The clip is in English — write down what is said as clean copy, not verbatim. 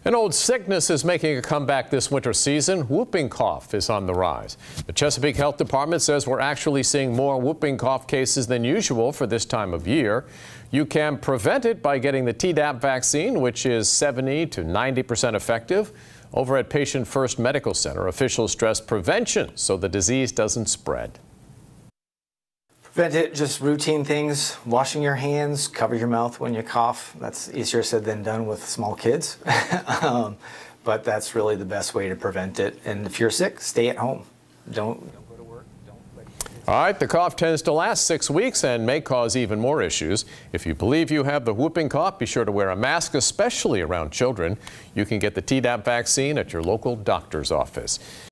An old sickness is making a comeback this winter season. Whooping cough is on the rise. The Chesapeake Health Department says we're actually seeing more whooping cough cases than usual for this time of year. You can prevent it by getting the Tdap vaccine, which is 70 to 90% effective. Over at Patient First Medical Center, officials stress prevention so the disease doesn't spread. Prevent it, just routine things, washing your hands, cover your mouth when you cough. That's easier said than done with small kids. But that's really the best way to prevent it. And if you're sick, stay at home. Don't go to work. All right, the cough tends to last 6 weeks and may cause even more issues. If you believe you have the whooping cough, be sure to wear a mask, especially around children. You can get the Tdap vaccine at your local doctor's office.